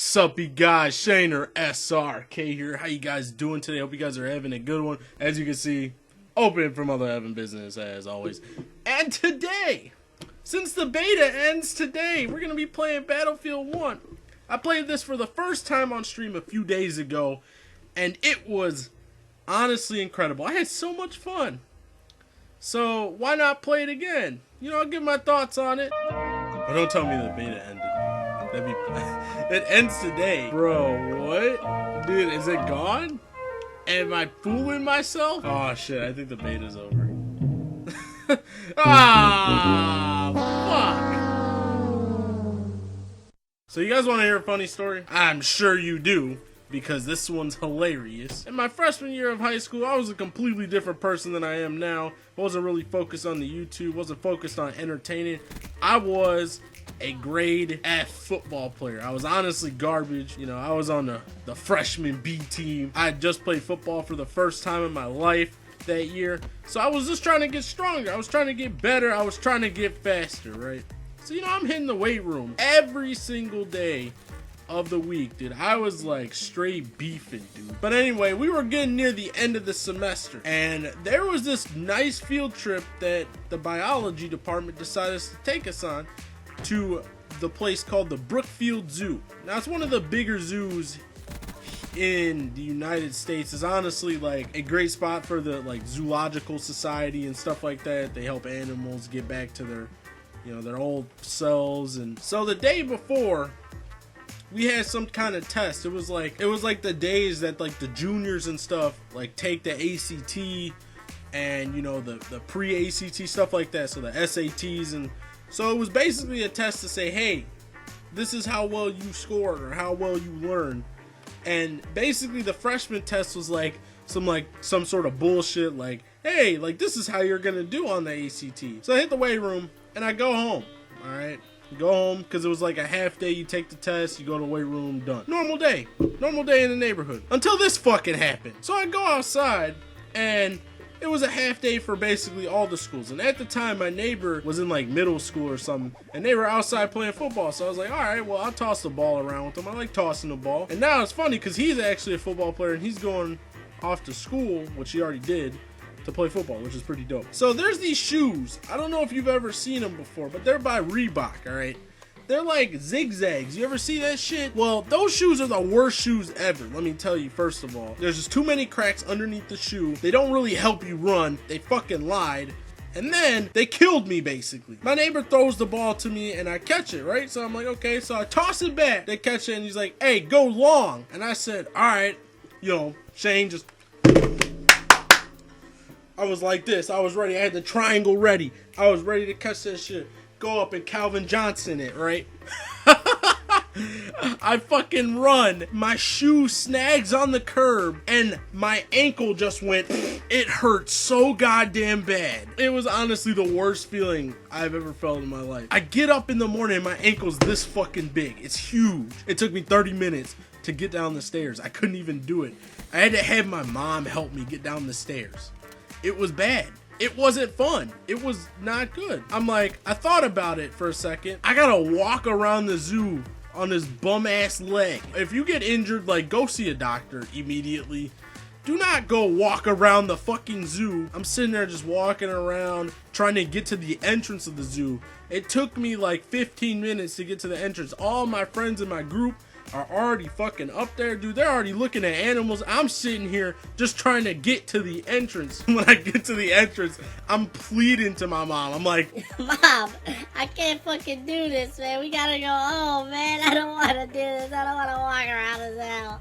What's up, you guys? Shayne or SRK here. How you guys doing today? Hope you guys are having a good one. As you can see, open for Mother Heaven business as always. And today, since the beta ends today, we're going to be playing Battlefield 1. I played this for the first time on stream a few days ago, and it was honestly incredible. I had so much fun. So why not play it again? You know, I'll give my thoughts on it. But don't tell me the beta ended. That'd be... It ends today. Bro, what? Dude, is it gone? Am I fooling myself? Oh shit, I think the beta's over. Fuck. So you guys want to hear a funny story? I'm sure you do, because this one's hilarious. In my freshman year of high school, I was a completely different person than I am now. I wasn't really focused on the YouTube, wasn't focused on entertaining. I was a grade F football player. I was honestly garbage. You know, I was on the freshman B team. I had just played football for the first time in my life that year. So I was just trying to get stronger. I was trying to get better. I was trying to get faster, right? So, you know, I'm hitting the weight room every single day of the week, dude. I was like straight beefing, dude. But anyway, we were getting near the end of the semester, and there was this nice field trip that the biology department decided to take us on to the place called the Brookfield Zoo. Now, it's one of the bigger zoos in the United States. It's honestly like a great spot for the like zoological society and stuff like that. They help animals get back to their, you know, their old selves. And so the day before, we had some kind of test. It was like the days that like the juniors and stuff like take the ACT and, you know, the pre-ACT stuff like that. So the SATs. And so it was basically a test to say, hey, this is how well you scored or how well you learned. And basically the freshman test was like some sort of bullshit like, hey, like this is how you're gonna do on the ACT. So I hit the weight room and I go home. All right, go home because it was like a half day. You take the test, you go to the weight room, done. Normal day in the neighborhood until this fucking happened. So I go outside and it was a half day for basically all the schools. And at the time, my neighbor was in like middle school or something, and they were outside playing football. So I was like, all right, well, I'll toss the ball around with them. I like tossing the ball. And now it's funny because he's actually a football player and he's going off to school, which he already did, to play football, which is pretty dope. So there's these shoes. I don't know if you've ever seen them before, but they're by Reebok, all right? They're like zigzags. You ever see that shit? Well, those shoes are the worst shoes ever. Let me tell you, first of all, there's just too many cracks underneath the shoe. They don't really help you run. They fucking lied. And then they killed me, basically. My neighbor throws the ball to me and I catch it, right? So I'm like, okay, so I toss it back. They catch it and he's like, hey, go long. And I said, all right, you know, Shayne just... I was like this. I was ready. I had the triangle ready. I was ready to catch that shit. Go up and Calvin Johnson it, right? I fucking run. My shoe snags on the curb and my ankle just went. It hurt so goddamn bad. It was honestly the worst feeling I've ever felt in my life. I get up in the morning and my ankle's this fucking big. It's huge. It took me 30 minutes to get down the stairs. I couldn't even do it. I had to have my mom help me get down the stairs. It was bad. It wasn't fun. It was not good. I'm like, I thought about it for a second. I gotta walk around the zoo on this bum ass leg. If you get injured, like, go see a doctor immediately. Do not go walk around the fucking zoo. I'm sitting there just walking around trying to get to the entrance of the zoo. It took me like 15 minutes to get to the entrance. All my friends in my group are already fucking up there, dude. They're already looking at animals. I'm sitting here just trying to get to the entrance. When I get to the entrance, I'm pleading to my mom. I'm like, Mom, I can't fucking do this, man. We gotta go home, man. I don't want to do this. I don't want to walk around this house.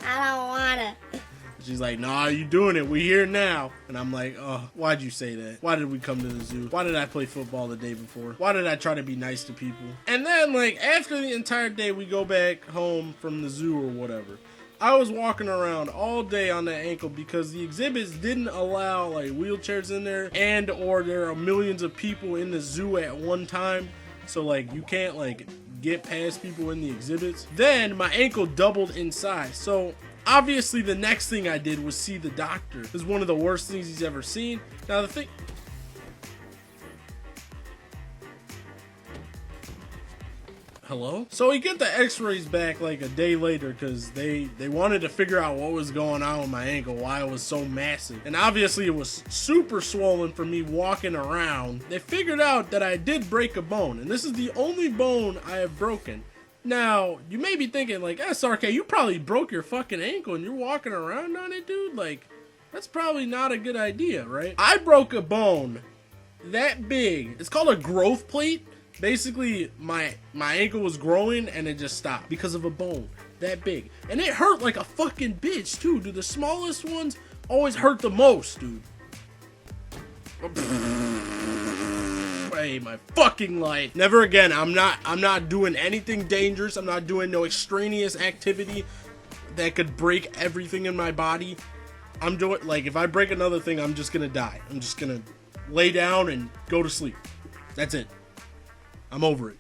I don't want to. she's like, nah, you doing it. We here now. And I'm like, oh, why'd you say that? Why did we come to the zoo? Why did I play football the day before? Why did I try to be nice to people? And then, like, after the entire day, we go back home from the zoo or whatever. I was walking around all day on that ankle because the exhibits didn't allow, like, wheelchairs in there, and or there are millions of people in the zoo at one time. So, like, you can't, like, get past people in the exhibits. Then my ankle doubled in size. So obviously the next thing I did was see the doctor. It was one of the worst things he's ever seen. Now the thing... hello? So we get the x-rays back like a day later because they wanted to figure out what was going on with my ankle, why it was so massive. And obviously it was super swollen from me walking around. They figured out that I did break a bone, and this is the only bone I have broken. Now, you may be thinking like, SRK, you probably broke your fucking ankle and you're walking around on it, dude? Like, that's probably not a good idea, right? I broke a bone that big. It's called a growth plate. Basically, my ankle was growing and it just stopped because of a bone that big. And it hurt like a fucking bitch, too, dude. The smallest ones always hurt the most, dude. Hey, my fucking life. Never again. I'm not doing anything dangerous. I'm not doing no extraneous activity that could break everything in my body. I'm doing, like, if I break another thing, I'm just gonna die. I'm just gonna lay down and go to sleep. That's it. I'm over it.